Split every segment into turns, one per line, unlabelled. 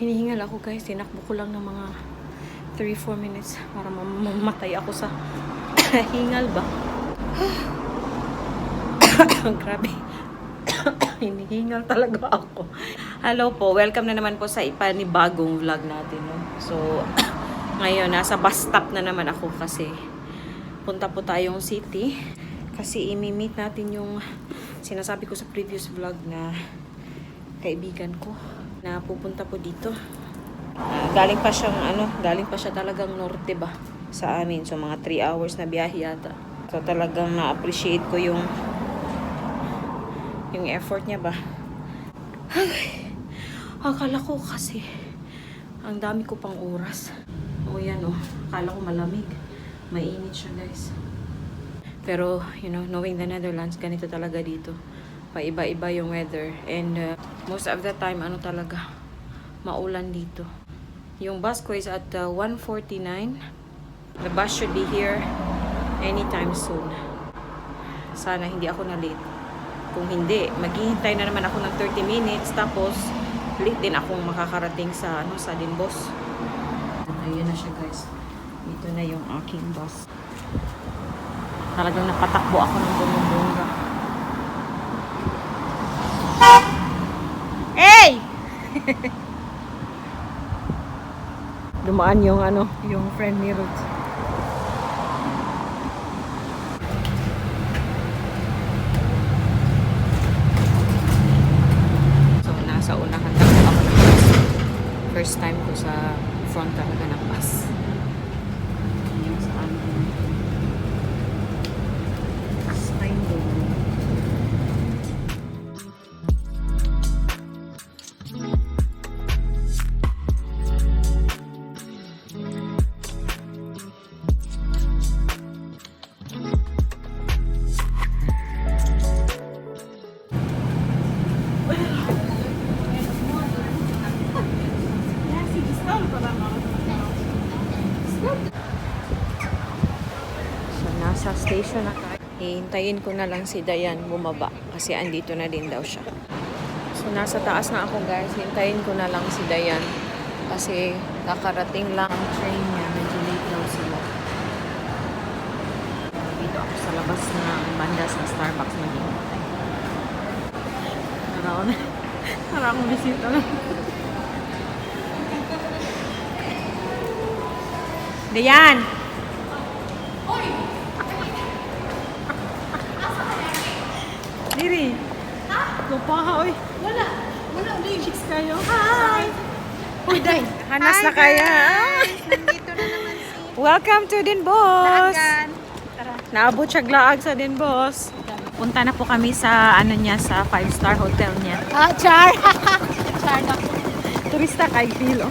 Hinihingal ako guys. Tinakbo ko lang ng mga 3-4 minutes para mamatay ako sa hingal ba. Grabe. Hinihingal talaga ako. Hello po. Welcome na naman po sa ipanibagong vlog natin. No? So, ngayon, nasa bus stop na naman ako kasi punta po tayong city. Kasi imi-meet natin yung sinasabi ko sa previous vlog na kaibigan ko na pupunta po dito. Galing pa siya talagang norte ba sa amin. So, mga 3 hours na biyahe yata. So, talagang na-appreciate ko yung effort niya ba. Ay, akala ko kasi ang dami ko pang oras. O yan o, akala ko malamig. Mainit siya guys. Pero, you know, knowing the Netherlands, ganito talaga dito. Paiba-iba yung weather. And most of the time, talaga, maulan dito. Yung bus ko is at 1:49. The bus should be here anytime soon. Sana hindi ako na late. Kung hindi, maghihintay na naman ako ng 30 minutes. Tapos, late din akong makakarating sa, sa Denbos. Ayun na siya guys. Ito na yung aking bus. Talagang napatakbo ako ng bumubongga. Hey! Dumaan yung yung friend ni Ruth. So, nasa unahan lang ako ng bus. First time ko sa front talaga ng bus. Yung sa sa station na tayo. Hihintayin ko na lang si Dayan bumaba kasi andito na din daw siya. So nasa taas na ako guys. Hintayin ko na lang si Dayan kasi kakarating lang ang train niya. Medyo late daw sila. Dito ako sa labas ng banda sa Starbucks maghihintay. Para akong bisita lang. Dayan! Diri. Ha? Lupa oy. Wala ulit chicks kayo. Hi. Uy, day. Hanas na kaya.
Nandito na naman si
Welcome to Denbos.
Lagan.
Naabot siya glaag sa Denbos. Punta na po kami sa sa 5-star hotel niya.
Char. Char na po.
Turista kay Philo.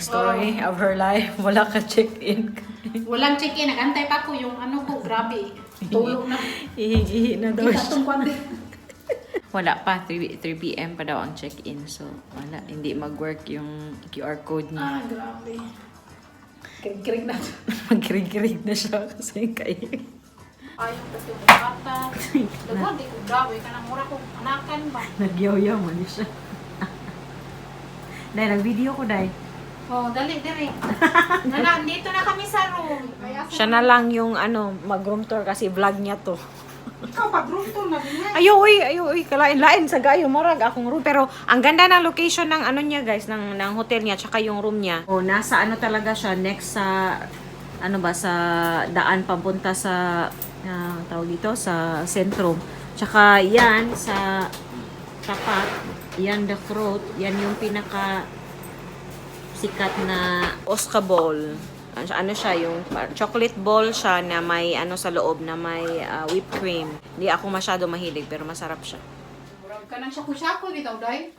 Story of her life. Wala ka check-in.
Walang check-in. Nagantay pa ko yung ko. Grabe. Tulog na.
Ihi na daw siya.
Ikatong kwante.
Wala pa. 3 p.m. pa daw ang check-in. So, wala. Hindi mag-work yung QR code niya.
Grabe. Kirig-kirig na.
Mag-kirig-kirig na siya kasi kayo.
Ayaw kasi yung bata. Dago, di ko grabe. Kanang mura ko anakan ba?
Nagyaw-yaw man siya. Dahil, nag-video ko dahil.
Oh, dali, dali. Dito na kami sa room.
Siya na lang yung mag-room tour kasi vlog niya to.
Ikaw, pag-room tour na din.
Ayaw, kalain-lain sa gayo, marag akong room. Pero, ang ganda ng location ng niya guys, ng hotel niya, tsaka yung room niya. O, nasa talaga siya, next sa, sa daan papunta sa, tawag dito, sa sentrum. Tsaka, yan, sa tapat, yan the fruit, yan yung pinaka sikat na Oscar ball. Siya, yung chocolate ball siya na may sa loob na may whipped cream. Hindi ako masyado mahilig pero masarap siya.
Murag ka ng shaku-shaku bitaw, day.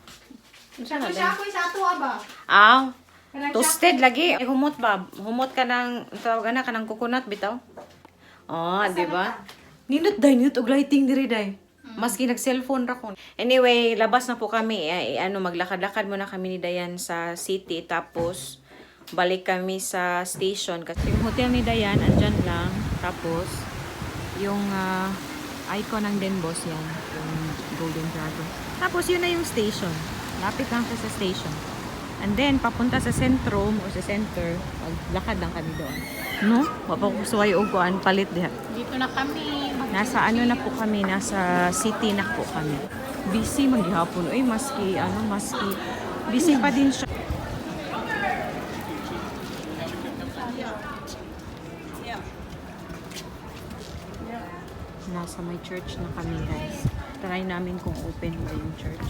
Siya na din.
Shaku-shaku sa ato ba?
Toasted lagi. Humot ba? Humot ka ng tawag na kanang coconut bitaw. Oh, di ba? Nindot og lighting diri day. Maski nag-cellphone ra ko. Anyway, labas na po kami. Maglakad-lakad muna kami ni Dayan sa city. Tapos, balik kami sa station. Kasi yung hotel ni Dayan, andyan lang. Tapos, yung icon ng Den Bosch yan. Yung Golden Dragon. Tapos, yun na yung station. Lapit lang siya sa station. And then, papunta sa sentrum o sa center, maglakad lang kami doon. No? Mapakusuway o kuan palit diha.
Dito na kami.
Nasa ano na po kami, nasa city na po kami. Busy maghihapon. Uy, maski busy pa din siya. Nasa may church na kami, guys. Try namin kung open ba yung church.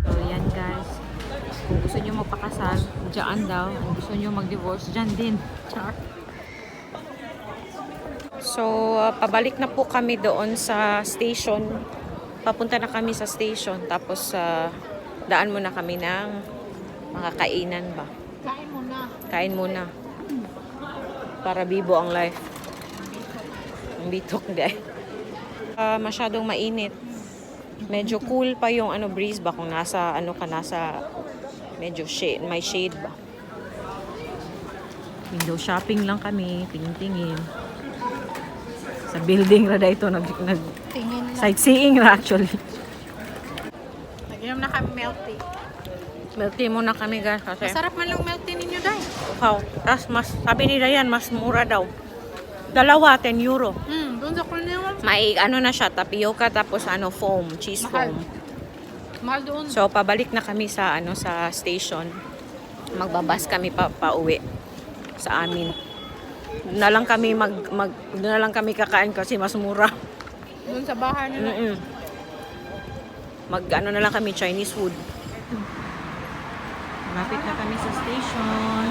So, yan guys. Kung gusto nyo magpakasal, dyan daw. Kung gusto nyo mag-divorce, dyan din. Char. So, pabalik na po kami doon sa station. Papunta na kami sa station. Tapos, daan muna kami ng mga kainan ba.
Kain mo na.
Kain muna. Para bibo ang life. Ang bitok di. Masyadong mainit. Medyo cool pa yung breeze ba kung nasa nasa medyo shade, may shade ba. Window shopping lang kami, tingin-tingin. Sa building ra ito nag
Tingin na.
sightseeing ra actually.
Nag-inom na kami milk tea.
Milk tea muna kami guys kasi
Masarap man lang milk tea ninyo, Day.
wow. Tapos sabi ni Dayan mas mura daw. Dalawa 10 euro.
Doon sa Cornell.
May na siya, tapioca tapos foam, cheese
Mahal.
foam.
Mahal doon.
So pabalik na kami sa sa station. Magbabas kami pauwi sa amin. Doon na lang kami doon na lang kami kakain kasi mas mura.
Doon sa bahay nila.
Na lang kami Chinese food. Malapit na kami sa station.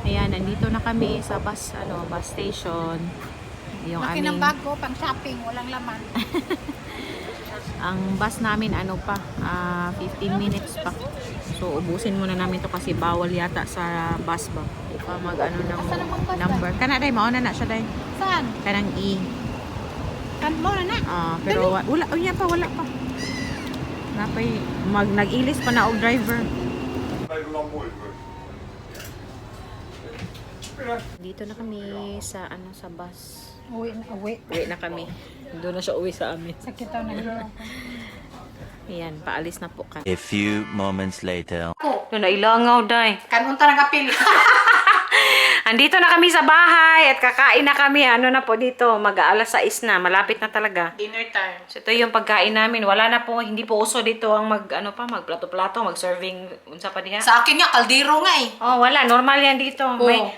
Ayan, nandito na kami sa bus station. Yung
Laki ng bag ko, pang shopping, walang laman.
Ang bus namin 15 minutes pa. So ubusin muna namin to kasi bawal yata sa bus ba. Pa mag ng
Asan ang bus,
number. Kana day mao na siya day.
Saan?
Kanang E.
Kan mo na na.
Pero wala wala pa. Napay nag-ilis pa na og driver. Dito na kami sa sa bus.
Uwi na, uwi.
Uwi na kami. Doon na siya uwi sa amin.
Sakit daw na
Ayan, paalis na po kami.
A few moments later.
Doon na ilangaw, day.
Kanunta ng kapil.
Andito na kami sa bahay at kakain na kami. Na po dito, mag-aalas 6 na. Malapit na talaga.
Dinner time.
So ito yung pagkain namin. Wala na po, hindi po uso dito ang magplato-plato, mag-serving, unsa pa diha.
Sa akin nga, kaldero nga eh.
Oh, wala. Normal yan dito.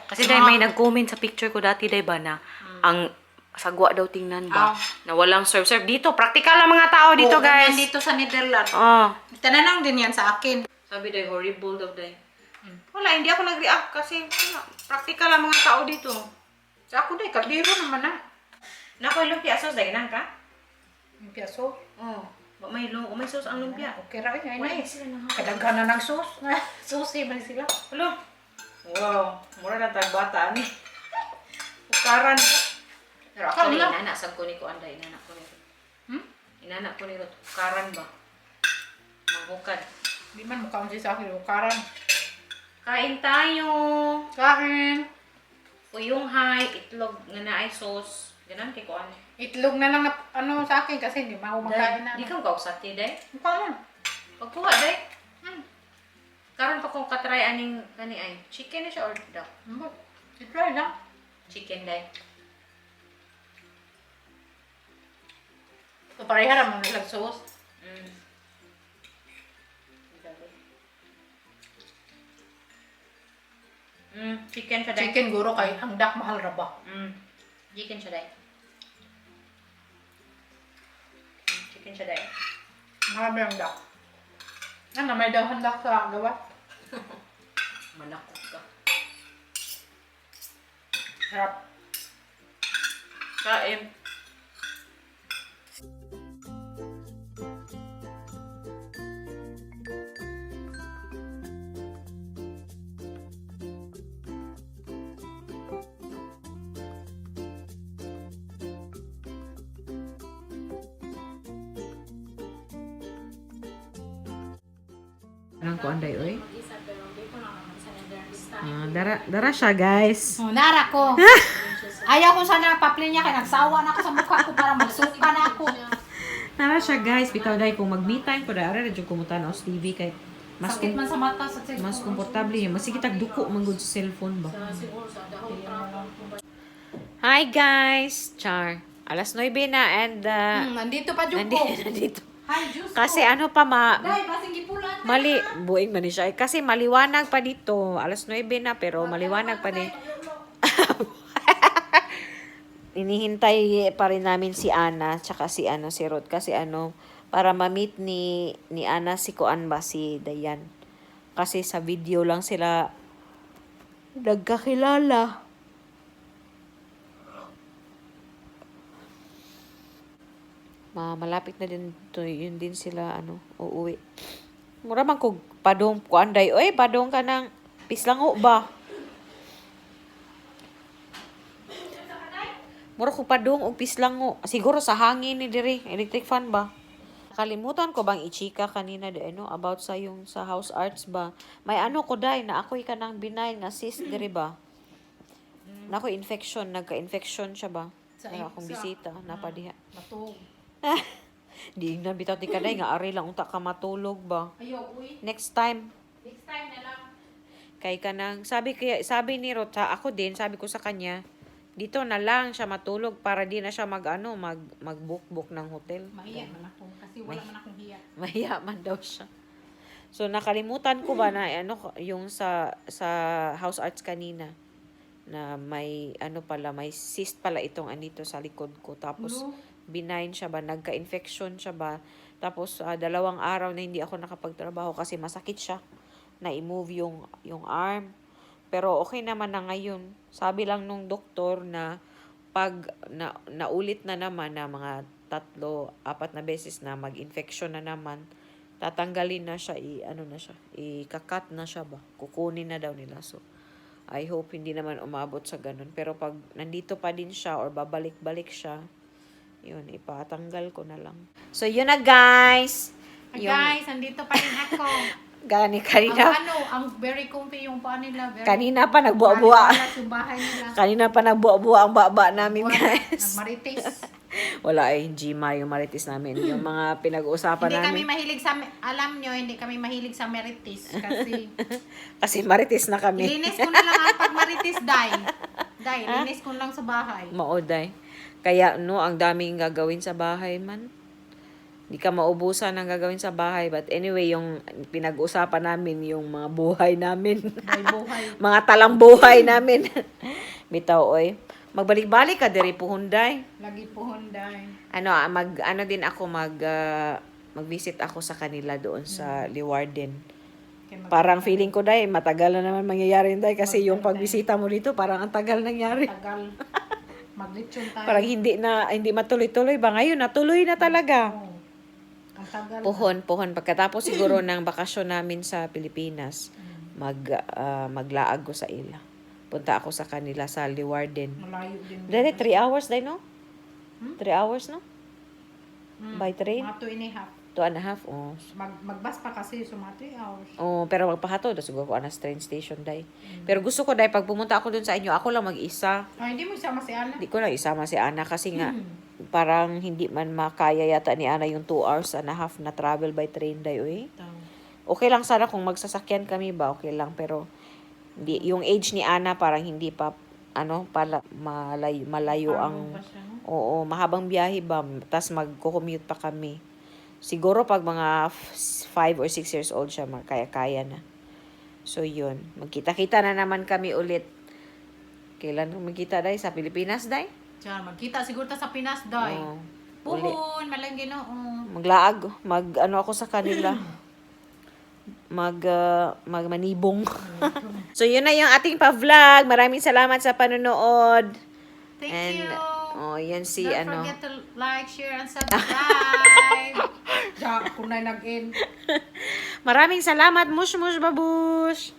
Kasi dahil
Ah.
may nag-comment sa picture ko dati, dahil ba na, ang sagwa daw tingnan ba, na walang serve-serve. Dito, practical ang mga tao dito, guys.
Ganyan dito sa Netherlands.
Oh.
Tananang din yan sa akin.
Sabi dahil horrible daw dahil. Wala, hindi ako nag-react kasi practical ang mga tao dito.
Sa ako day, kaldero naman na.
Nakoy lumpia sauce, dahil ka?
Yung piyaso.
Oh. May sauce ang lumpia.
Okay ra yun.
Wala, sila na.
Kadaghan na ng sauce. Susi man sila.
Hello? Wow, mura na tagbata ni. Ukaran. Pero actually,
Kala.
inanak ko ni ko anda, inanak ko ni ko. Inanak ko ni ko. Ukaran ba? Manghukad.
Di man mukha si sa akin. Ukaran.
Kain tayo.
Kain.
Uyong hay, itlog na naay sauce. Ganun kay ko ano.
Itlog na lang na sa akin kasi hindi ako makain na.
Di ka kausati, day.
Mukha lang.
Pagkuha, day. Karon pa kong katry aning kani ay. Chicken na siya or duck?
I-try lang.
Chicken, day.
So, pareha naman nilang sauce.
Chicken siya, day.
Chicken guro kay ang dak mahal ra ba?
Chicken siya, day. Chicken siya, day.
Marami ang dak. Ano, may dahan dak sa gawa.
Manakot ka.
Sarap.
Kain. Anong ko anday, oy?
Mag-isa pero hindi ko na naman sa netherlista.
Dara siya, guys.
Oh, nara ko. Ayaw ko sana paplin niya kaya nagsawa na ako sa mukha ko para magsuka na ako.
Dara siya, guys. Bitaw day kung mag-me time ko dara radyo kumuta na os TV kay
Sakit man sa mata sa cellphone.
mas komportable yun. Mas kitag duko man gud sa cellphone ba.
Siguro sa dahon travel.
Hi, guys. Char. Alas 9 na and
Nandito pa Jud ko.
nandito.
Hi, Diyos
Kasi
ko.
ano pa
Dahil basing gipulan.
mali, buing man ni siya. Kasi maliwanag pa dito. Alas 9 na pero maliwanag pa din. Inihintay pa rin namin si Ana tsaka si Rod kasi para ma-meet ni Ana si Kuan ba si Dayan. Kasi sa video lang sila nagkakilala. Malapit na din to, yun din sila uuwi. Mura man kog padong Kuan day. Oy, padong ka ng pislango ba? Mura ko padung og pislango. Siguro sa hangin ni diri, electric fan ba? Kalimutan ko bang i-chika kanina about sa yung sa house arts ba? May ko dai na ako'y kanang benign nga cyst diri ba? Nako infection, nagka-infection siya ba?
Sa
Sa akong bisita, napadiha.
Matug.
Di na bitaw ti kaday nga ari lang unta ka matulog ba?
Ayaw, uy.
Next time
Next time na lang.
kay kanang sabi ni Rota, ako din sabi ko sa kanya, dito na lang siya matulog para di na siya mag-book ng hotel.
Mahiya man ako kasi wala man akong hiya.
Mahiya man daw siya. So nakalimutan ko ba na yung sa house arts kanina na may may cyst pala itong anito sa likod ko tapos benign siya ba, nagka-infection siya ba. Tapos 2 araw na hindi ako nakapagtrabaho kasi masakit siya na i-move yung arm. Pero okay naman na ngayon. Sabi lang nung doktor na pag naulit na naman na mga 3-4 na beses na mag-infection na naman, tatanggalin na siya, ikakat na siya ba? Kukunin na daw nila. So, I hope hindi naman umabot sa ganun. Pero pag nandito pa din siya or babalik-balik siya, yun, ipatanggal ko na lang. So, yun na guys.
Guys, andito pa rin ako.
Kanina.
Ang very comfy yung paa nila.
Kanina pa nagbuwa-buwa.
Yung bahay nila.
Kanina pa nagbuwa-buwa ang baba namin, guys.
Nagmarites.
Wala yung marites namin. Yung mga pinag-uusapan
Hindi
namin.
kami mahilig sa, alam nyo, hindi kami mahilig sa marites.
Kasi marites na kami.
Ilinis ko na lang ang pag marites, Day, linis ko lang sa bahay.
Maoday. Kaya, ang daming gagawin sa bahay man. Hindi ka maubusan ng gagawin sa bahay. But anyway, yung pinag-usapan namin, yung mga buhay namin.
Buhay.
Mga talang buhay namin. Bitaw, oy. Magbalik-balik ka, diri puhunday.
Lagi po Honday.
Mag-visit ako sa kanila doon sa Leeuwarden. Parang feeling ko, day, matagal na naman mangyayari, day. Kasi yung pagbisita mo dito, parang ang tagal nangyari.
Tagal. Maglitsyon tayo.
Parang hindi matuloy-tuloy ba? Ngayon, natuloy na talaga.
Oo. Ang tagal.
Pohon. Pagkatapos siguro ng bakasyon namin sa Pilipinas, maglaag ko sa ila. Punta ako sa kanila sa Leeuwarden.
Malayo din.
Dere, 3 hours, day, no? 3 hours, no? By train?
Mga 2.5.
2.5, oh.
Magbas pa kasi so mga 3 hours.
Oh, pero magpahatod, siguro ko anas train station, day. Pero gusto ko, day, pag pumunta ako dun sa inyo, ako lang mag-isa.
Ay, hindi mo isama si Ana.
Hindi ko lang isama si Ana kasi nga, parang hindi man makaya yata ni Ana yung 2.5 hours na travel by train, day, uy. Okay lang sana kung magsasakyan kami ba, okay lang, pero hindi, yung age ni Ana parang hindi pa, malayo ang, oo, mahabang biyahe ba, tas magko-commute pa kami. Siguro pag mga 5 or 6 years old siya, kaya-kaya na. So, yun. Magkita-kita na naman kami ulit. Kailan magkita, day? Sa Pilipinas, day?
Diyan, magkita siguro ta sa Pinas, Day.
Oo.
Puhon, malanggi no.
Maglaag. Ako sa kanila. Magmanibong. So, yun na yung ating pa-vlog. Maraming salamat sa panonood.
Thank
And
you.
Oh, yan si
Don't
ano.
forget to like, share, and subscribe. Diyan ako na nag-in.
Maraming salamat, mush mush babush.